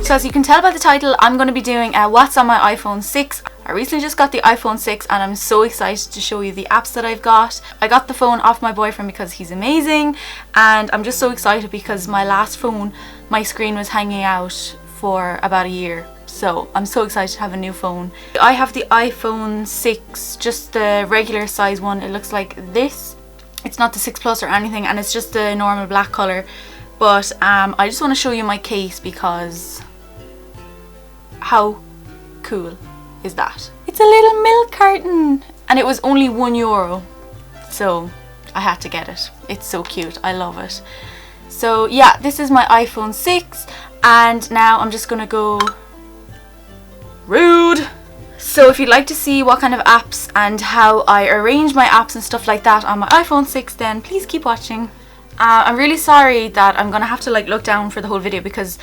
So as you can tell by the title, I'm going to be doing what's on my iPhone 6. I recently just got the iPhone 6 and I'm so excited to show you the apps that I've got. I got the phone off my boyfriend because he's amazing, and I'm just so excited because my last phone, my screen was hanging out for about a year. So I'm so excited to have a new phone. I have the iPhone 6, just the regular size one. It looks like this. It's not the 6 Plus or anything, and it's just the normal black colour. But I just want to show you my case because how cool is that? It's a little milk carton and it was only €1, so I had to get it. It's so cute, I love it. So yeah, this is my iPhone 6 and now I'm just gonna go rude. So if you'd like to see what kind of apps and how I arrange my apps and stuff like that on my iPhone 6, then please keep watching. I'm really sorry that I'm gonna have to look down for the whole video because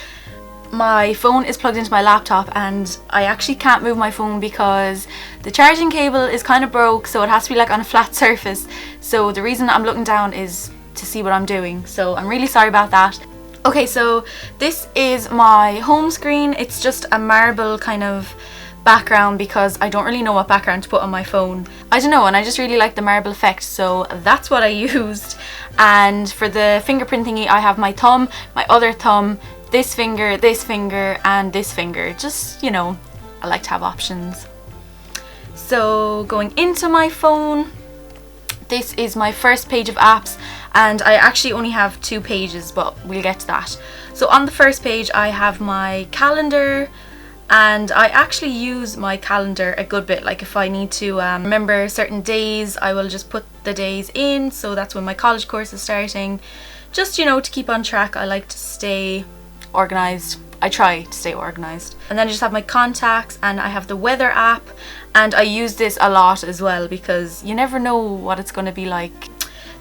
my phone is plugged into my laptop and I actually can't move my phone because the charging cable is kind of broke, so it has to be on a flat surface. So the reason I'm looking down is to see what I'm doing, so I'm really sorry about that. Okay, so this is my home screen. It's just a marble kind of background because I don't really know what background to put on my phone. I don't know, and I just really like the marble effect, so that's what I used. And for the fingerprint thingy, I have my thumb, my other thumb, this finger, and this finger. Just, you know, I like to have options. So going into my phone, this is my first page of apps, and I actually only have 2 pages, but we'll get to that. So on the first page I have my calendar, and I actually use my calendar a good bit. If I need to remember certain days, I will just put the days in, so that's when my college course is starting. Just, you know, to keep on track. I like to stay organized. I try to stay organized. And then I just have my contacts, and I have the weather app, and I use this a lot as well because you never know what it's going to be like.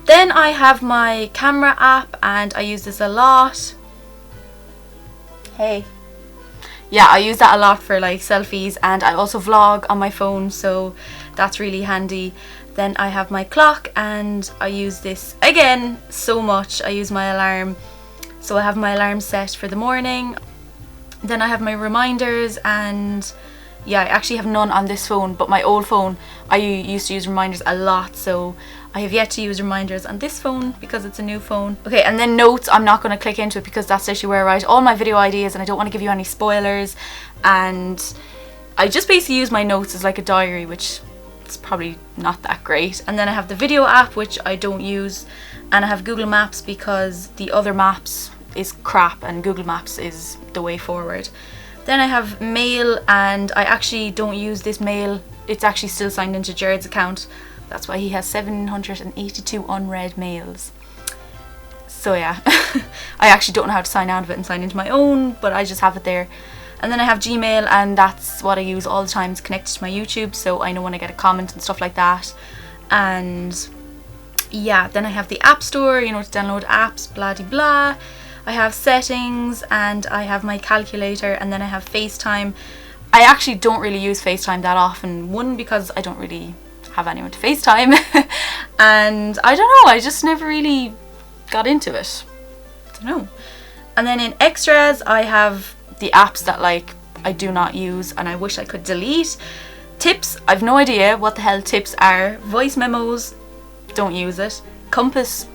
Then I have my camera app, and I use this a lot. Hey. Yeah, I use that a lot for selfies, and I also vlog on my phone, so that's really handy. Then I have my clock, and I use this again so much. I use my alarm, so I have my alarm set for the morning. Then I have my reminders, and yeah, I actually have none on this phone, but my old phone I used to use reminders a lot, so I have yet to use reminders on this phone because it's a new phone. Okay, and then notes, I'm not going to click into it because that's actually where I write all my video ideas, and I don't want to give you any spoilers, and I just basically use my notes as a diary, which is probably not that great. And then I have the video app, which I don't use, and I have Google Maps because the other maps is crap and Google Maps is the way forward. Then I have mail, and I actually don't use this mail. It's actually still signed into Jared's account. That's why he has 782 unread mails. So yeah, I actually don't know how to sign out of it and sign into my own, but I just have it there. And then I have Gmail, and that's what I use all the time. It's connected to my YouTube, so I know when I get a comment and stuff like that. And yeah, then I have the App Store, you know, to download apps, blah de blah. I have settings, and I have my calculator, and then I have FaceTime. I actually don't really use FaceTime that often. One, because I don't really have anyone to FaceTime, and I don't know, I just never really got into it. I don't know. And then in extras, I have the apps that I do not use and I wish I could delete. Tips, I've no idea what the hell tips are. Voice memos, don't use it. Compass,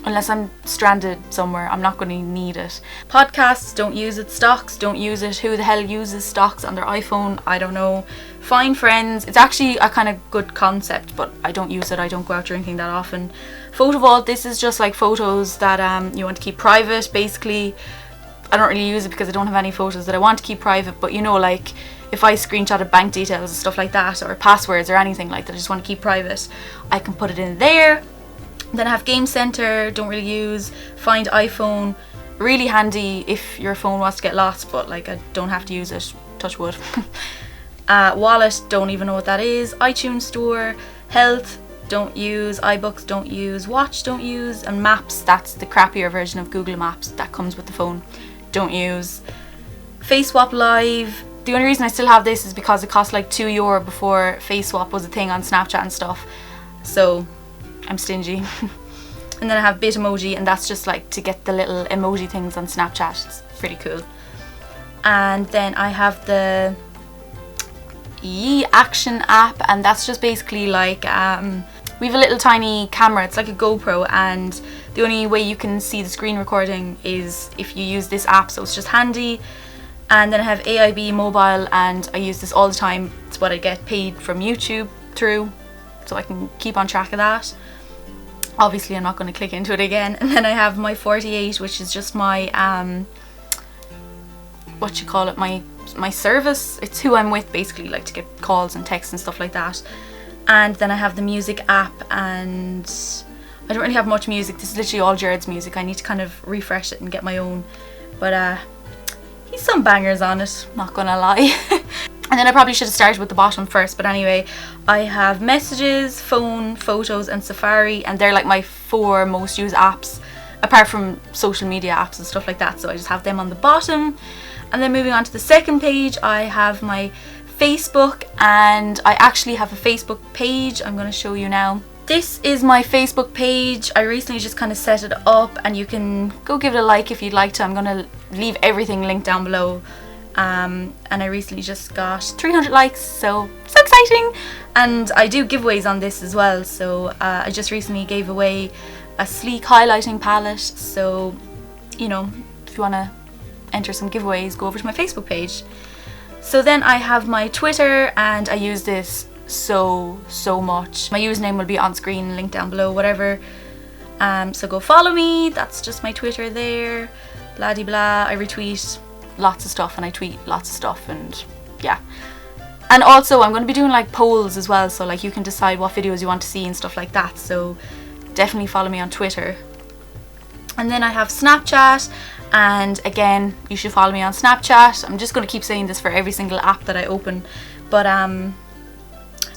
unless I'm stranded somewhere, I'm not going to need it. Podcasts, don't use it. Stocks, don't use it. Who the hell uses stocks on their iPhone? I don't know. Find friends, it's actually a kind of good concept, but I don't use it. I don't go out drinking that often. Photo vault, this is just photos that you want to keep private, basically. I don't really use it because I don't have any photos that I want to keep private, but you know, if I screenshotted bank details and stuff like that, or passwords or anything like that I just want to keep private, I can put it in there. Then I have Game Center, don't really use. Find iPhone, really handy if your phone wants to get lost, but I don't have to use it, touch wood. Wallet, don't even know what that is. iTunes Store, Health, don't use. iBooks, don't use. Watch, don't use. And Maps, that's the crappier version of Google Maps that comes with the phone, don't use. FaceSwap Live, the only reason I still have this is because it cost €2 before FaceSwap was a thing on Snapchat and stuff, so I'm stingy. And then I have Bitmoji, and that's just to get the little emoji things on Snapchat. It's pretty cool. And then I have the Action app, and that's just basically like we have a little tiny camera. It's like a GoPro, and the only way you can see the screen recording is if you use this app, so it's just handy. And then I have AIB mobile, and I use this all the time. It's what I get paid from YouTube through, so I can keep on track of that. Obviously I'm not going to click into it again. And then I have my 48, which is just my what you call it, my service. It's who I'm with basically, like to get calls and texts and stuff like that. And then I have the music app, and I don't really have much music. This is literally all Jared's music. I need to kind of refresh it and get my own, but he's some bangers on it, not gonna lie. And then I probably should have started with the bottom first, but anyway, I have Messages, Phone, Photos and Safari, and they're like my 4 most used apps apart from social media apps and stuff like that, so I just have them on the bottom. And then moving on to the second page, I have my Facebook, and I actually have a Facebook page. I'm going to show you now. This is my Facebook page. I recently just kind of set it up, and you can go give it a like if you'd like to. I'm going to leave everything linked down below. And I recently just got 300 likes, so exciting. And I do giveaways on this as well, so I just recently gave away a sleek highlighting palette, so you know, if you want to enter some giveaways, go over to my Facebook page. So then I have my Twitter, and I use this so much. My username will be on screen, linked down below, whatever. So go follow me. That's just my Twitter there. Blah de blah. I retweet lots of stuff, and I tweet lots of stuff, and yeah. And also I'm going to be doing like polls as well, so like you can decide what videos you want to see and stuff like that, so definitely follow me on Twitter. And then I have Snapchat, and again, you should follow me on Snapchat. I'm just going to keep saying this for every single app that I open, but I'm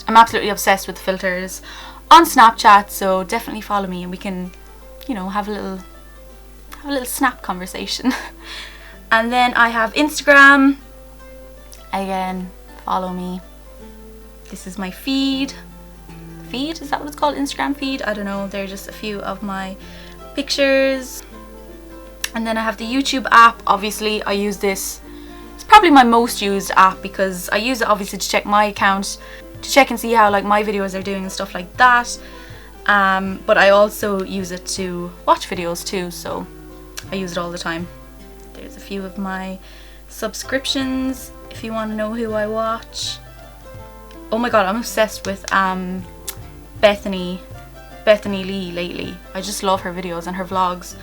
absolutely obsessed with filters on Snapchat, so definitely follow me, and we can, you know, have a little snap conversation. And then I have Instagram. Again, follow me. This is my feed. Is that what it's called? Instagram feed? I don't know. They're just a few of my pictures. And then I have the YouTube app. Obviously I use this. It's probably my most used app, because I use it obviously to check my account, to check and see how like my videos are doing and stuff like that. But I also use it to watch videos too, so I use it all the time. There's a few of my subscriptions if you want to know who I watch. Oh my god, I'm obsessed with Bethany Lee lately. I just love her videos and her vlogs.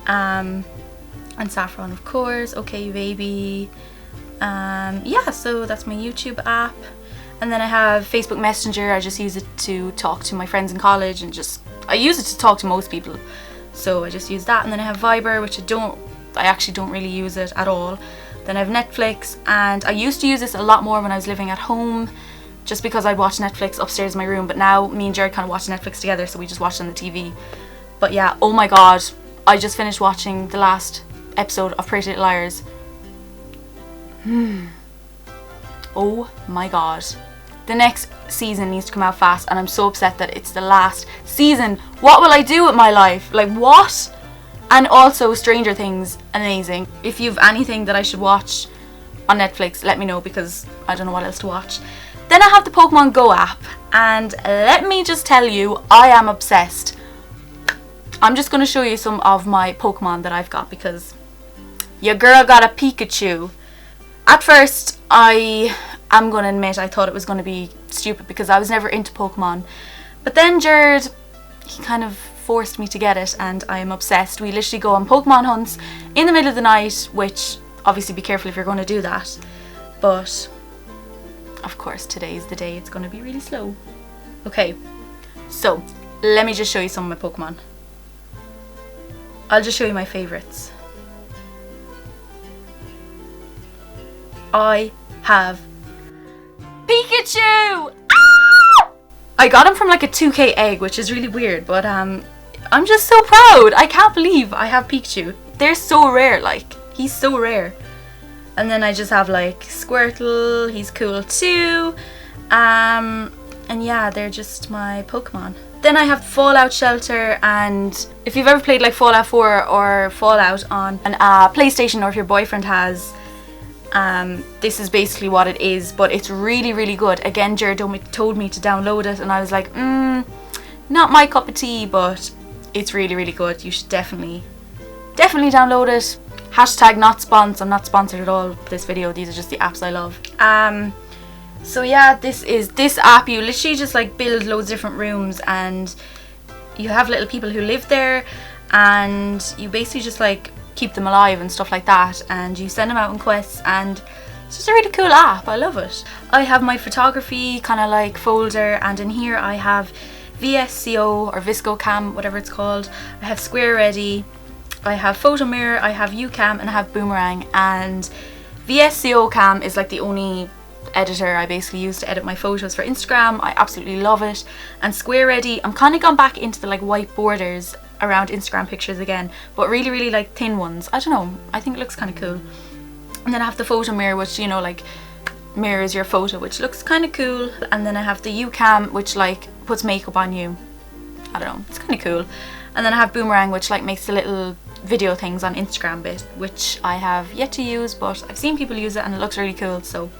And Saffron, of course. Okay baby. Yeah, so that's my YouTube app. And then I have Facebook Messenger. I just use it to talk to my friends in college, and I use it to talk to most people, so I just use that. And then I have Viber, which I actually don't really use it at all. Then I have Netflix, and I used to use this a lot more when I was living at home, just because I'd watch Netflix upstairs in my room, but now me and Jared kind of watch Netflix together, so we just watch it on the TV. But yeah, oh my god, I just finished watching the last episode of Pretty Little Liars. Oh my god. The next season needs to come out fast, and I'm so upset that it's the last season. What will I do with my life? Like, what? And also Stranger Things, amazing. If you've anything that I should watch on Netflix, let me know, because I don't know what else to watch. Then I have the Pokemon Go app, and let me just tell you, I am obsessed. I'm just going to show you some of my Pokemon that I've got, because your girl got a Pikachu. At first, I'm going to admit I thought it was going to be stupid, because I was never into Pokemon. But then Jared, he kind of forced me to get it, and I am obsessed. We literally go on Pokemon hunts in the middle of the night, which obviously be careful if you're going to do that. But of course today is the day it's going to be really slow. Okay, so let me just show you some of my Pokemon. I'll just show you my favourites. I have Pikachu! Ah! I got him from like a 2K egg, which is really weird, but I'm just so proud. I can't believe I have Pikachu. They're so rare, like, he's so rare. And then I just have like Squirtle, he's cool too. And yeah, they're just my Pokemon. Then I have Fallout Shelter, and if you've ever played like Fallout 4 or Fallout on an PlayStation, or if your boyfriend has, This is basically what it is, but it's really, really good. Again, Jared told me to download it, and I was like, not my cup of tea, but it's really, really good. You should definitely download it. Hashtag not sponsored. I'm not sponsored at all for this video. These are just the apps I love. So yeah, this app, you literally just like build loads of different rooms, and you have little people who live there, and you basically just like keep them alive and stuff like that, and you send them out on quests, and it's just a really cool app. I love it. I have my photography kind of like folder, and in here I have VSCO or Visco Cam, whatever it's called. I have Square Ready, I have Photo Mirror, I have UCam, and I have Boomerang. And VSCO Cam is like the only editor I basically use to edit my photos for Instagram. I absolutely love it. And Square Ready, I'm kind of gone back into the like white borders around Instagram pictures again, but really, really like thin ones. I don't know, I think it looks kind of cool. And then I have the Photo Mirror, which, you know, like mirrors your photo, which looks kind of cool. And then I have the UCam, which like puts makeup on you. I don't know, it's kind of cool. And then I have Boomerang, which like makes the little video things on Instagram bit, which I have yet to use, but I've seen people use it and it looks really cool, so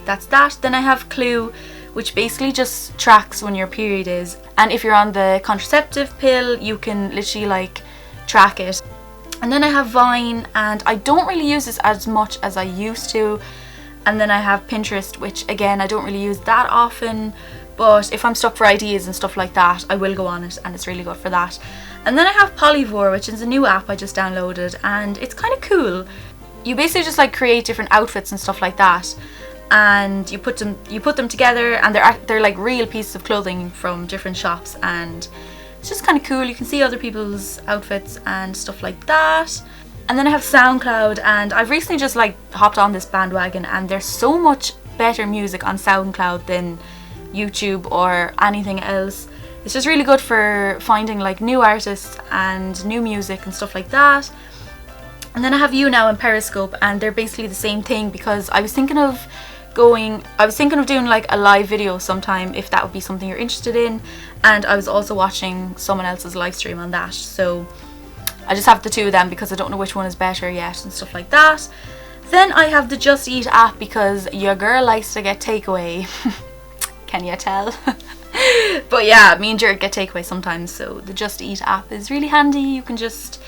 that's that. Then I have Clue, which basically just tracks when your period is, and if you're on the contraceptive pill, you can literally like track it. And then I have Vine, and I don't really use this as much as I used to. And then I have Pinterest, which again I don't really use that often, but if I'm stuck for ideas and stuff like that, I will go on it, and it's really good for that. And then I have Polyvore, which is a new app I just downloaded, and it's kind of cool. You basically just like create different outfits and stuff like that, and you put them together, and they're like real pieces of clothing from different shops, and it's just kind of cool. You can see other people's outfits and stuff like that. And then I have SoundCloud, and I've recently just like hopped on this bandwagon, and there's so much better music on SoundCloud than YouTube or anything else. It's just really good for finding like new artists and new music and stuff like that. And then I have YouNow and Periscope, and they're basically the same thing, because I was thinking of doing like a live video sometime, if that would be something you're interested in, and I was also watching someone else's live stream on that, so I just have the two of them because I don't know which one is better yet and stuff like that. Then I have the Just Eat app, because your girl likes to get takeaway. Can you tell? But yeah, me and Jared get takeaway sometimes, so the Just Eat app is really handy. You can just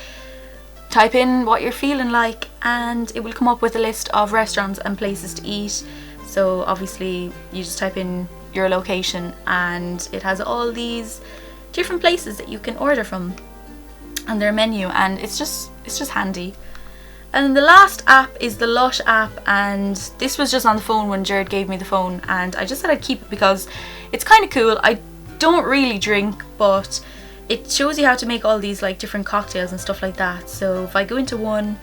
type in what you're feeling like, and it will come up with a list of restaurants and places to eat. So obviously you just type in your location, and it has all these different places that you can order from and their menu, and it's just handy. And the last app is the Lush app, and this was just on the phone when Jared gave me the phone, and I just said I'd keep it because it's kind of cool. I don't really drink, but it shows you how to make all these like different cocktails and stuff like that. So if I go into one,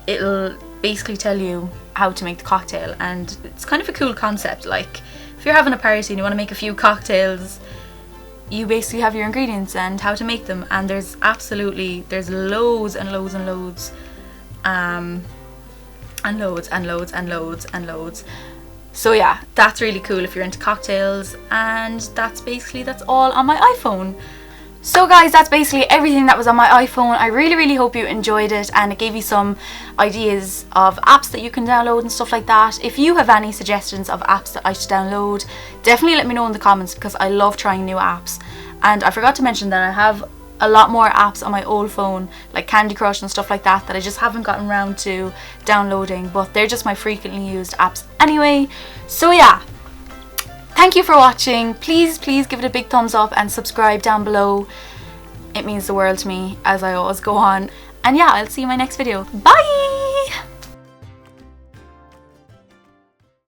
it'll basically tell you how to make the cocktail, and it's kind of a cool concept. Like if you're having a party and you want to make a few cocktails, you basically have your ingredients and how to make them, and there's loads and loads and loads, and loads. So yeah, that's really cool if you're into cocktails, and that's all on my iPhone. So guys, that's basically everything that was on my iPhone. I really hope you enjoyed it, and it gave you some ideas of apps that you can download and stuff like that. If you have any suggestions of apps that I should download, definitely let me know in the comments, because I love trying new apps. And I forgot to mention that I have a lot more apps on my old phone, like Candy Crush and stuff like that, that I just haven't gotten around to downloading, but they're just my frequently used apps anyway. So yeah, thank you for watching. Please give it a big thumbs up and subscribe down below. It means the world to me, as I always go on. And yeah, I'll see you in my next video. Bye!